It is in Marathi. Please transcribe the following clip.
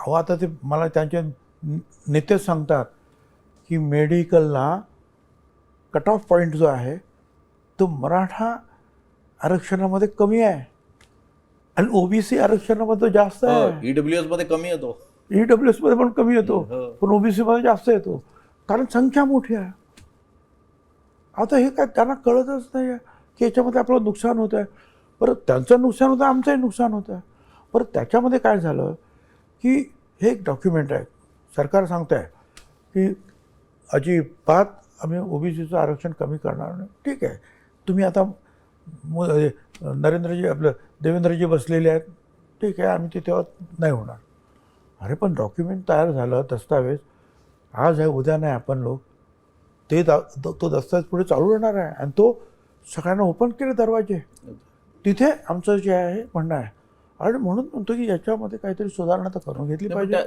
अहो आता ते मला त्यांचे नेतेच सांगतात की मेडिकलला कट ऑफ पॉईंट जो आहे तो मराठा आरक्षणामध्ये कमी आहे आणि ओबीसी आरक्षणामध्ये तो जास्त आहे. ईडब्ल्यूएस मध्ये कमी येतो. EWS मध्ये पण कमी येतो हो. पण ओबीसी मध्ये जास्त येतो कारण संख्या मोठी आहे. आता हे काय त्यांना कळतच नाही आहे की याच्यामध्ये आपलं नुकसान होत आहे. बरं त्यांचं नुकसान होतं आमचंही नुकसान होतं आहे. बरं त्याच्यामध्ये काय झालं की हे एक डॉक्युमेंट आहे सरकार सांगतं आहे की अजिबात आम्ही ओबीसीचं आरक्षण कमी करणार नाही. ठीक आहे तुम्ही आता नरेंद्रजी आपलं देवेंद्रजी बसलेले आहेत ठीक आहे आम्ही ते तेव्हा नाही होणार. अरे पण डॉक्युमेंट तयार झालं दस्तावेज आज आहे उद्या नाही आपण लोक ते तो दस्तावेज पुढे चालू राहणार आहे आणि तो सगळ्यांना ओपन केले दरवाजे. तिथे आमचं जे आहे म्हणणं आहे आणि म्हणून म्हणतो की याच्यामध्ये काहीतरी सुधारणा तर करून घेतली पाहिजे.